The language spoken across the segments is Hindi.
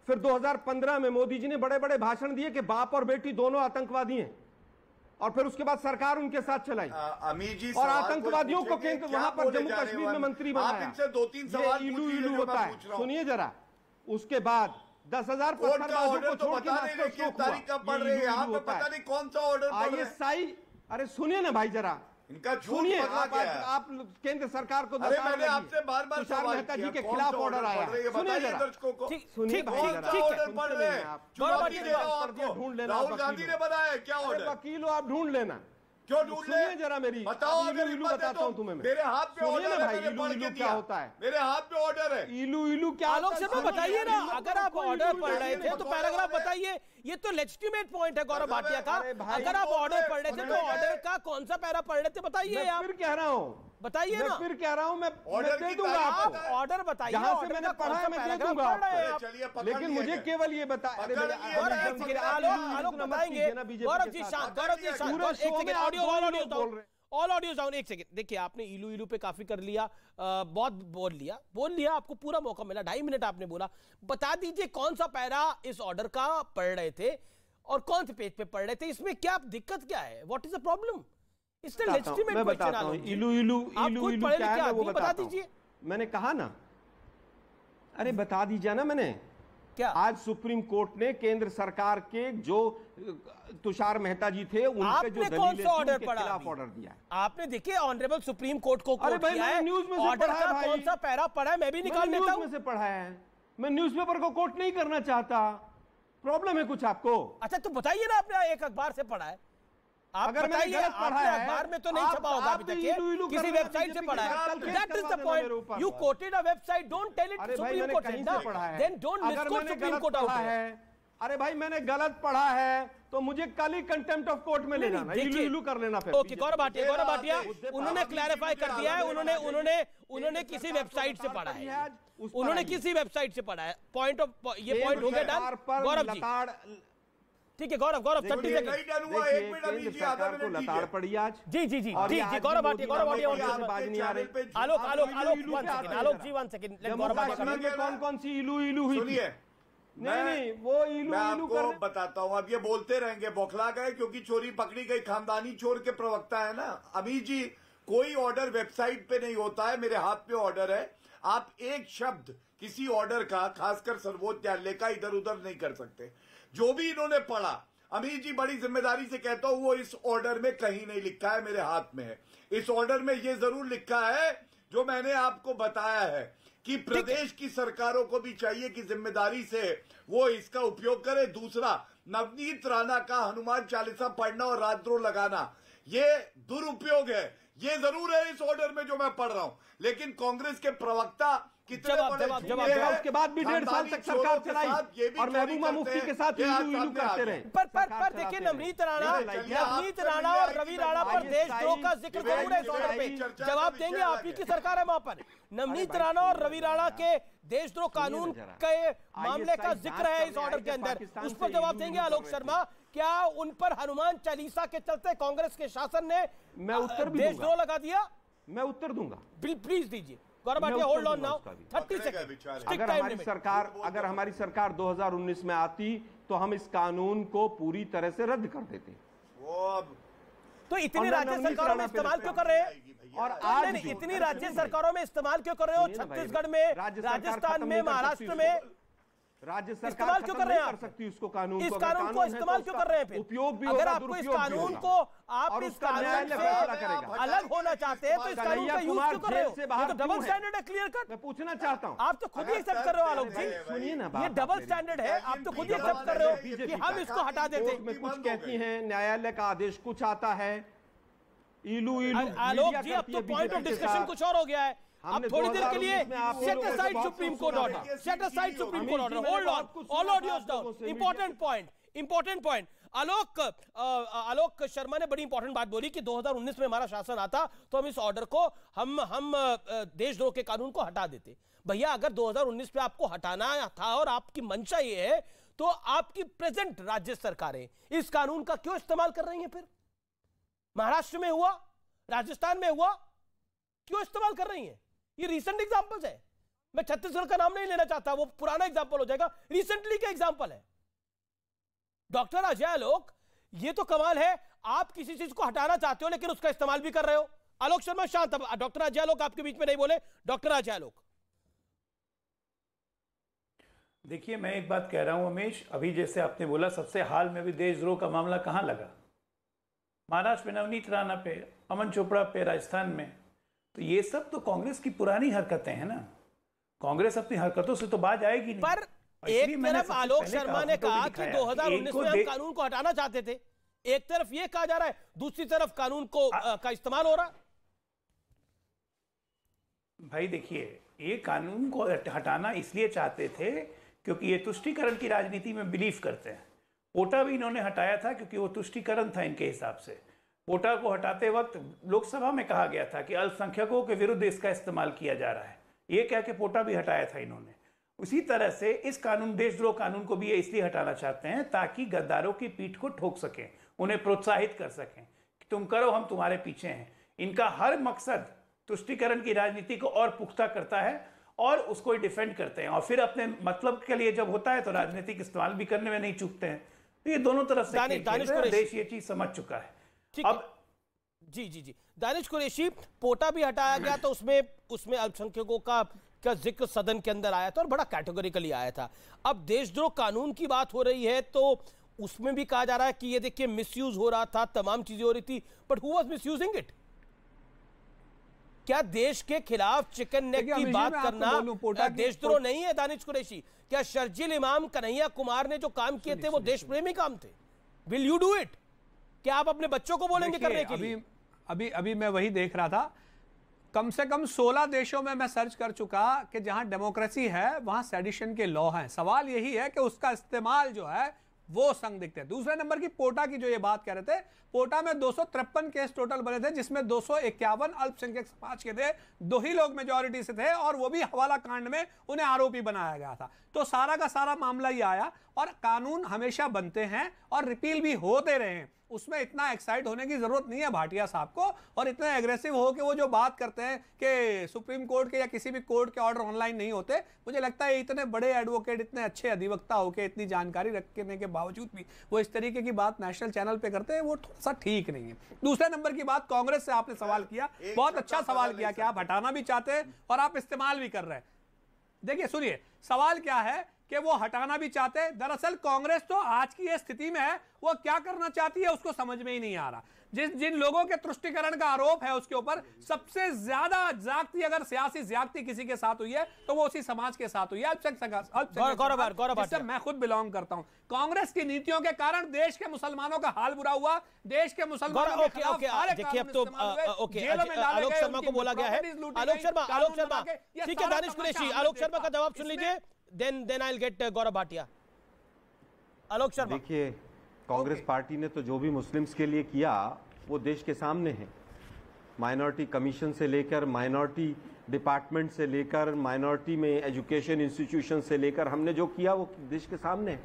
फिर 2015 में मोदी जी ने बड़े बड़े भाषण दिए कि बाप और बेटी दोनों आतंकवादी हैं, और फिर उसके बाद सरकार उनके साथ चलाई अमीर जी, और आतंकवादियों को केंद्र वहां पर जम्मू कश्मीर में मंत्री बनाया। आप इनसे 2-3 सवाल इलू इलू होता है। सुनिए जरा, उसके बाद 10,000 पत्थरबाजों को छोड़ के तारीख कब पढ़ रहे हैं यहाँ पे, पता नहीं कौन सा ऑर्डर ISI। अरे सुनिए ना भाई जरा, इनका सुनिए। आप केंद्र सरकार को मैंने आपसे बार-बार तुषार मेहता जी के खिलाफ ऑर्डर आया। सुनिए जरा, सुनिए राहुल गांधी ने बनाया क्या ऑर्डर? वकील हो आप, ढूंढ लेना। क्यों ढूंढ ले? सुनिए जरा मेरी, बताओ। अगर इलू बताता हूं तुम्हें। मेरे हाथ पे ऑर्डर है, भाई इलू इलू क्या होता है? मेरे हाथ पे ऑर्डर है। इलू इलू क्या? आलोक शर्मा बताइए ना, अगर आप ऑर्डर पढ़ रहे थे तो पैराग्राफ बताइए। ये तो लेजिटिमेट पॉइंट है गौरव भाटिया का। अगर आप ऑर्डर पढ़ रहे थे तो ऑर्डर का कौन सा पैरा पढ़ रहे थे बताइए। आप फिर कह रहा हूँ, बताइए ना। फिर कह रहा हूँ मैं ऑर्डर दे दूंगा आप ऑर्डर बताइए। जहां से मैंने पढ़ा है मैं दे दूंगा, लेकिन मुझे केवल ये बता। आलोक बताएंगे। गौरव जी शांत, गौरव जी शांत, एक सेकंड, ऑल ऑडियो डाउन। एक सेकंड, देखिए आपने इलू इलू पे काफी कर लिया, बहुत बोल लिया, आपको पूरा मौका मिला, 2.5 मिनट आपने बोला। बता दीजिए कौन सा पैरा इस ऑर्डर का पढ़ रहे थे और कौन से पेज पे पढ़ रहे थे, इसमें क्या दिक्कत क्या है? What is the problem? इससे लेजिटिमेट क्वेश्चन। इलू इलू इलू इलू क्या है वो बता दीजिए। मैंने कहा ना, अरे बता दीजिए ना। मैंने क्या? आज सुप्रीम कोर्ट ने केंद्र सरकार के जो तुषार मेहता जी थे उनके जो कौन सा ऑर्डर पढ़ा, खिलाफ ऑर्डर दिया आपने? देखिए ऑनरेबल सुप्रीम कोर्ट को कोट किया है, न्यूज में ऑर्डर का कौन सा पैरा पढ़ा है मैं भी निकाल लेता हूं। में से पढ़ा है, मैं न्यूज़पेपर को कोट नहीं करना चाहता। प्रॉब्लम है कुछ आपको? अच्छा तो बताइए ना, आपने एक अखबार से पढ़ा है? अगर मैंने गलत पढ़ा है, अखबार में तो नहीं छपा होगा अभी तक, किसी वेबसाइट से पढ़ा है। That is the point, you quoted a website, don't tell it Supreme Court then don't misquote Supreme Court out है। अरे भाई मैंने गलत पढ़ा है तो मुझे कल ही कंटेम्प्ट ऑफ कोर्ट में ले जाना, इलू कर लेना फिर। ओके, गौरव भाटिया उन्होंने क्लैरिफाई कर दिया है, उन्होंने किसी वेबसाइट से पढ़ा है, उन्होंने किसी वेबसाइट से पढ़ा है। पॉइंट ऑफ ये पॉइंट हो गया डन। गौरव जी ठीक है, गौरव 30 सेकंड सरकार को लताड़ पड़ी आज। जी गौरव भाटिया बाज नहीं आ रही। आलोक जी 1 सेकंड, गौरव भाटिया कौन कौन सी इलू हुई? नहीं वो इलू आपको बताता हूँ। अब ये बोलते रहेंगे, बौखला गए क्योंकि चोरी पकड़ी गई, खानदानी चोर के प्रवक्ता है ना अमीर जी। कोई ऑर्डर वेबसाइट पे नहीं होता है, मेरे हाथ पे ऑर्डर है। आप एक शब्द किसी ऑर्डर का, खासकर सर्वोच्च न्यायालय का, इधर उधर नहीं कर सकते। जो भी इन्होंने पढ़ा, अमीर जी बड़ी जिम्मेदारी से कहता हूं, वो इस ऑर्डर में कहीं नहीं लिखा है, मेरे हाथ में है। इस ऑर्डर में ये जरूर लिखा है जो मैंने आपको बताया है कि प्रदेश की सरकारों को भी चाहिए कि जिम्मेदारी से वो इसका उपयोग करे। दूसरा, नवनीत राणा का हनुमान चालीसा पढ़ना और राजद्रोह लगाना ये दुरुपयोग है, ये जरूर है इस ऑर्डर में जो मैं पढ़ रहा हूं। लेकिन कांग्रेस के प्रवक्ता कितने जवाब उसके बाद भी 1.5 साल तक सरकार चलाई और महबूबा मुफ्ती के साथ इलू करते रहे। पर देखिए नवनीत राणा और रवि राणा पर देशद्रोह का जिक्र जरूर है इस ऑर्डर पे। जवाब देंगे, आप ही की सरकार है वहां पर। नवनीत राणा और रवि राणा के देशद्रोह कानून के मामले का जिक्र है इस ऑर्डर के अंदर, उस पर जवाब देंगे आलोक शर्मा। क्या उन पर हनुमान चालीसा के चलते कांग्रेस के शासन ने देशद्रोह लगा दिया? मैं उत्तर दूंगा, प्लीज दीजिए। Gaurav Bhatia hold on now, 30 second. अगर हमारी सरकार 2019 में आती तो हम इस कानून को पूरी तरह से रद्द कर देते। तो इतनी राज्य सरकारों में इस्तेमाल क्यों कर रहे हैं? और आज इतनी राज्य सरकारों में इस्तेमाल क्यों कर रहे हो? छत्तीसगढ़ में, राजस्थान में, महाराष्ट्र में राज्य सरकार क्यों कर रहे हैं? कर सकती है उसको, कानून इस कानून को इस्तेमाल क्यों कर रहे हैं? उपयोग भी अगर आपको इस कानून को, आप इस कानून से अलग होना चाहते हैं तो इस कानून का यूज क्यों कर रहे हो? ये तो डबल स्टैंडर्ड है, क्लियर कट। मैं पूछना चाहता हूं, आप तो खुद ही एक्सेप्ट कर रहे हो आलोक जी। सुनिए ना, ये डबल स्टैंडर्ड है, आप तो खुद ही एक्सेप्ट कर रहे हो कि हम इसको हटा देते हैं। कुछ कहती हैं, न्यायालय का आदेश कुछ आता है। आलोक जी अब तो पॉइंट ऑफ डिस्कशन कुछ और हो गया है। अब थोड़ी देर के लिए set aside Supreme Court order, set aside Supreme Court order, hold on, all audios down. Important point. Alok Sharma ने बड़ी इंपॉर्टेंट बात बोली कि 2019 में हमारा शासन आता तो हम इस ऑर्डर को, हम देशद्रोह के कानून को हटा देते। भैया अगर 2019 पे आपको हटाना था और आपकी मंशा ये है, तो आपकी प्रेजेंट राज्य सरकारें इस कानून का क्यों इस्तेमाल कर रही हैं? फिर महाराष्ट्र में हुआ, राजस्थान में हुआ, क्यों इस्तेमाल कर रही हैं? ये रीसेंट एग्जांपल्स है। मैं छत्तीसगढ़ का नाम नहीं लेना चाहता, वो पुराना एग्जाम्पल हो जाएगा, रिसेंटली का एग्जाम्पल है डॉक्टर अजय आलोक। ये तो कमाल है, आप किसी चीज को हटाना चाहते हो लेकिन उसका इस्तेमाल भी कर रहे हो। आलोक शर्मा शांत, डॉक्टर अजय आलोक आपके बीच में नहीं बोले, डॉक्टर अजय आलोक। देखिए, मैं एक बात कह रहा हूं उमेश, अभी जैसे आपने बोला सबसे हाल में भी देशद्रोह का मामला कहां लगा, महाराष्ट्र में नवनीत राणा पे, अमन चोपड़ा पे राजस्थान में, तो ये सब तो कांग्रेस की पुरानी हरकतें हैं ना। कांग्रेस अपनी हरकतों से तो बाज आएगी नहीं। पर एक तरफ आलोक शर्मा ने कहा कि 2019 में हम कानून को हटाना चाहते थे, एक तरफ ये कहा जा रहा है, दूसरी तरफ कानून को का इस्तेमाल हो रहा है। भाई देखिए, ये कानून को हटाना इसलिए चाहते थे क्योंकि ये तुष्टीकरण की राजनीति में बिलीव करते हैं। पोटा भी इन्होंने हटाया था क्योंकि वो तुष्टीकरण था इनके हिसाब से। पोटा को हटाते वक्त लोकसभा में कहा गया था कि अल्पसंख्यकों के विरुद्ध इसका इस्तेमाल किया जा रहा है, ये कह के पोटा भी हटाया था इन्होंने। उसी तरह से इस कानून, देशद्रोह कानून को भी ये इसलिए हटाना चाहते हैं ताकि गद्दारों की पीठ को ठोक सकें, उन्हें प्रोत्साहित कर सकें कि तुम करो, हम तुम्हारे पीछे हैं। इनका हर मकसद तुष्टीकरण की राजनीति को और पुख्ता करता है और उसको डिफेंड करते हैं, और फिर अपने मतलब के लिए जब होता है तो राजनीतिक इस्तेमाल भी करने में नहीं चूकते हैं। तो ये दोनों तरफ से देश ये चीज समझ चुका है। अब जी दानिश कुरैशी, पोटा भी हटाया गया तो उसमें अल्पसंख्यकों का जिक्र सदन के अंदर आया था और बड़ा कैटेगोरिकली आया था। अब देशद्रोह कानून की बात हो रही है तो उसमें भी कहा जा रहा है कि ये देखिए मिसयूज हो रहा था, तमाम चीजें हो रही थी, but who was misusing it? क्या देश के खिलाफ चिकन नेक की बात करना देशद्रोह नहीं है दानिश कुरैशी? क्या शर्जील इमाम, कन्हैया कुमार ने जो काम किए थे वो देश प्रेमी काम थे? Will you do it? क्या आप अपने बच्चों को बोलेंगे करने के लिए? अभी मैं वही देख रहा था, कम से कम 16 देशों में मैं सर्च कर चुका कि जहां डेमोक्रेसी है वहां सेडिशन के लॉ हैं। सवाल यही है कि उसका इस्तेमाल जो है वो संदिग्ध है। दूसरे नंबर की पोटा की जो ये बात कह रहे थे, पोटा में 253 केस टोटल बने थे जिसमें 251 अल्पसंख्यक समाज के थे, 2 ही लोग मेजॉरिटी से थे और वो भी हवाला कांड में उन्हें आरोपी बनाया गया था। तो सारा का सारा मामला ये आया, और कानून हमेशा बनते हैं और रिपील भी होते रहे हैं, उसमें इतना एक्साइट होने की जरूरत नहीं है भाटिया साहब को, और इतना एग्रेसिव हो कि वो जो बात करते हैं कि सुप्रीम कोर्ट के या किसी भी कोर्ट के ऑर्डर ऑनलाइन नहीं होते। मुझे लगता है इतने बड़े एडवोकेट, इतने अच्छे अधिवक्ता होके, इतनी जानकारी रखने के बावजूद भी वो इस तरीके की बात नेशनल चैनल पे करते हैं, वो थोड़ा सा ठीक नहीं है। दूसरे नंबर की बात, कांग्रेस से आपने सवाल किया, बहुत अच्छा सवाल किया कि आप हटाना भी चाहते हैं और आप इस्तेमाल भी कर रहे हैं। देखिए सुनिए, सवाल क्या है कि वो हटाना भी चाहते हैं। दरअसल कांग्रेस तो आज की ये स्थिति में है, वो क्या करना चाहती है उसको समझ में ही नहीं आ रहा। जिन लोगों के तुष्टीकरण का आरोप है उसके ऊपर सबसे ज्यादा ज्यादती, अगर सियासी ज्यादती किसी के साथ हुई है तो वो उसी समाज के साथ हुई है, जिससे मैं खुद बिलोंग करता हूं। कांग्रेस की नीतियों के कारण देश के मुसलमानों का हाल बुरा हुआ, देश के मुसलमानों के खिलाफ देखिए अब तो आलोक शर्मा को बोला गया है। आलोक शर्मा ठीक है, दानिश कुरैशी आलोक शर्मा का जवाब सुन लीजिए, then I'll get Gaurav Bhatia. Alok Sharma, देखिए कांग्रेस पार्टी ने तो जो भी मुस्लिम्स के लिए किया वो देश के सामने है। माइनॉरिटी कमीशन से लेकर, माइनॉरिटी डिपार्टमेंट से लेकर, माइनॉरिटी में एजुकेशन इंस्टीट्यूशन से लेकर, हमने जो किया वो देश के सामने है।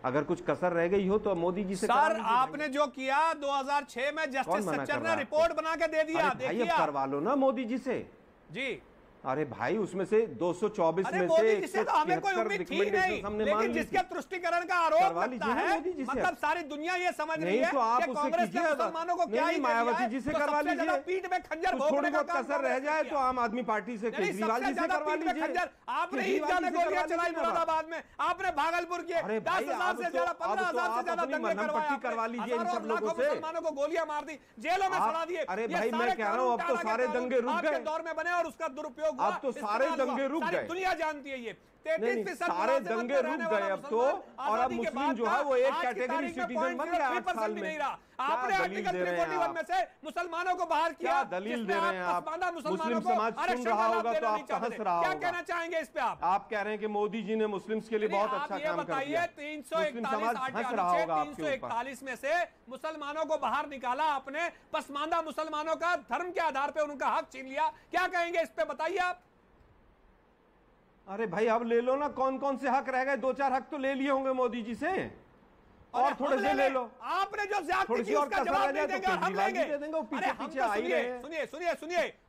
अगर कुछ कसर रह गई हो तो मोदी जी से सर आपने जो किया 2006 में जस्टिस सच्चर ने रिपोर्ट बना के दे दिया, देखिए करवा लो ना मोदी जी से जी। अरे भाई उसमें से 224 में से तो हमें कोई उम्मीद थी नहीं, लेकिन जिसके तुष्टीकरण का आरोप लगता है, मतलब सारी दुनिया ये समझ रही है कि कांग्रेस के मुसलमानों को क्या ही मायावती जी से करवा लीजिए, पीठ में खंजर थोड़ी बहुत कसर रह जाए तो आम आदमी पार्टी से केजरीवाल जी से करवा लीजिए। आपने ईदगाह में गोलियां चलाई मुरादाबाद में, आपने भागलपुर के 10,000 से ज्यादा 15,000 से ज्यादा दंगे करवा लीजिए, इन सब लोगों से मुसलमानों को गोलियां मार दी, जेलों में सड़ा दिए। अरे भाई मैं कह रहा हूँ अब तो सारे दंगे रुक गए, दौर में बने और उसका दुरुपयोग, अब तो सारे दंगे रुक गए, दुनिया जानती है ये। सारे दंगे रुक गए अब तो, और अब मुस्लिम जो है वो एक कैटेगरी सिटीजन बन गया 8 साल में। आपने आर्टिकल 341 में से मुसलमानों को बाहर किया, क्या दलील दे रहे हैं आप? मुस्लिम समाज सुन रहा होगा तो आप हंस रहा होगा। क्या कहना चाहेंगे इस पे आप कह रहे हैं कि मोदी जी ने मुस्लिम्स के लिए बहुत अच्छा काम कर दिया। 341 में से मुसलमानों को बाहर निकाला, अपने पसमानदा मुसलमानों का धर्म के आधार पर उनका हक छीन लिया। क्या कहेंगे इस पे, बताइए आप। अरे भाई अब ले लो ना, कौन कौन से हक रह गए? 2-4 हक तो ले लिए होंगे मोदी जी से, और थोड़े से ले लो। आपने जो ज्यादती की उसका जवाब नहीं देंगे, हम लेंगे। पीछे पीछे आ ही रहे हैं।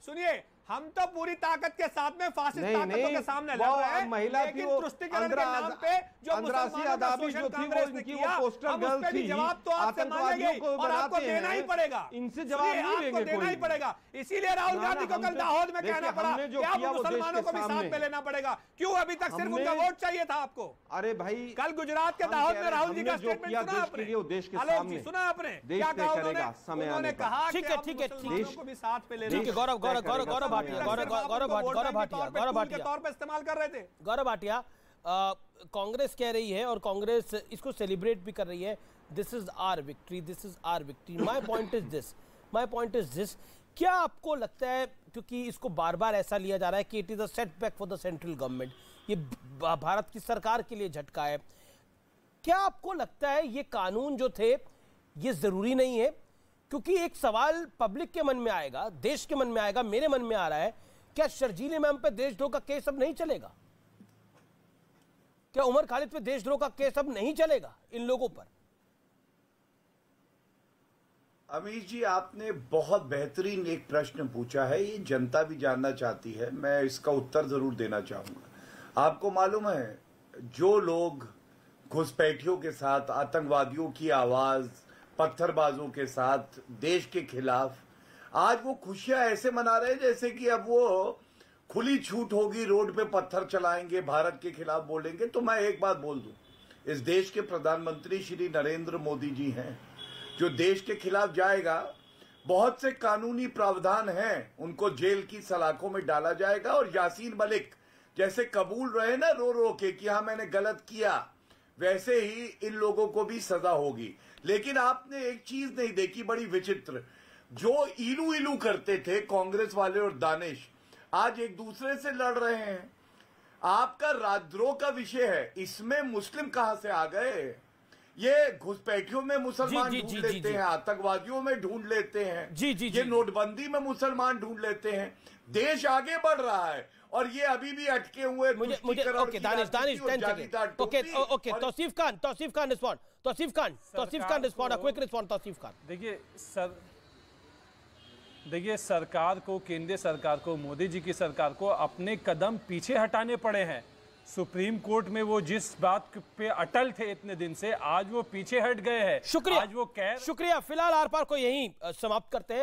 सुनिए हम तो पूरी ताकत के साथ में फासिस्ट नहीं, ताकतों के सामने लड़ रहे हैं, महिला लेकिन थी वो तुष्टिकरण के नाम पे जो मुसलमानों का शोषण कांग्रेस ने किया, हम उस पे भी जवाब तो आपसे मांगेंगे और आपको देना ही पड़ेगा। इनसे जवाब नहीं आपको देंगे देना ही पड़ेगा। इसीलिए राहुल गांधी को कल दाहोद में कहना पड़ा कि आप मुसलमानों को भी साथ में लेना पड़ेगा। क्यों अभी तक सिर्फ उनका वोट चाहिए था आपको? अरे भाई, कल गुजरात के दाहोद में राहुल जी का स्टेटमेंट सुना आपने? देश के आलोक सामने जी सुना आपने देश क्या तय कहा करेगा समय उन्होंने? आने पर। कहा ठीक है, ठीक है, मुसलमानों को भी साथ में लेना। ठीक है, गौरव भाटिया इस्तेमाल कर रहे थे। गौरव भाटिया, कांग्रेस कह रही है और कांग्रेस इसको सेलिब्रेट भी कर रही है, this is our victory, this is our victory. My point is this, क्या आपको लगता है, क्योंकि इसको बार बार ऐसा लिया जा रहा है कि it is a setback for the central government, ये भारत की सरकार के लिए झटका है, क्या आपको लगता है ये कानून जो थे ये जरूरी नहीं है? क्योंकि एक सवाल पब्लिक के मन में आएगा, देश के मन में आएगा, मेरे मन में आ रहा है, क्या शर्जील इमाम पे देशद्रोह का केस अब नहीं चलेगा? क्या उमर खालिद पे देशद्रोह का केस अब नहीं चलेगा इन लोगों पर? अमीश जी, आपने बहुत बेहतरीन एक प्रश्न पूछा है, ये जनता भी जानना चाहती है, मैं इसका उत्तर जरूर देना चाहूंगा। आपको मालूम है, जो लोग घुसपैठियों के साथ, आतंकवादियों की आवाज, पत्थरबाजों के साथ देश के खिलाफ, आज वो खुशियां ऐसे मना रहे हैं जैसे कि अब वो खुली छूट होगी, रोड पे पत्थर चलाएंगे, भारत के खिलाफ बोलेंगे। तो मैं एक बात बोल दूं, इस देश के प्रधानमंत्री श्री नरेंद्र मोदी जी हैं, जो देश के खिलाफ जाएगा, बहुत से कानूनी प्रावधान हैं, उनको जेल की सलाखों में डाला जाएगा। और यासीन मलिक जैसे कबूल रहे ना रो रो के कि हाँ मैंने गलत किया, वैसे ही इन लोगों को भी सजा होगी। लेकिन आपने एक चीज नहीं देखी, बड़ी विचित्र, जो इलू इलू करते थे कांग्रेस वाले और दानिश, आज एक दूसरे से लड़ रहे हैं। आपका राजद्रोह का विषय है, इसमें मुस्लिम कहां से आ गए? ये घुसपैठियों में मुसलमान ढूंढ लेते हैं, आतंकवादियों में ढूंढ लेते हैं, ये नोटबंदी में मुसलमान ढूंढ लेते हैं। देश आगे बढ़ रहा है और ये अभी भी अटके हुए। मुझे okay, Danish 10 second. Okay, Tauseef Khan respond, Tauseef Khan respond, a quick respond, Tauseef Khan. देखिए सरकार को, केंद्रीय सरकार को, मोदी जी की सरकार को अपने कदम पीछे हटाने पड़े हैं। सुप्रीम कोर्ट में वो जिस बात पे अटल थे इतने दिन से, आज वो पीछे हट गए हैं। शुक्रिया, फिलहाल आर पार को यहीं समाप्त करते हैं।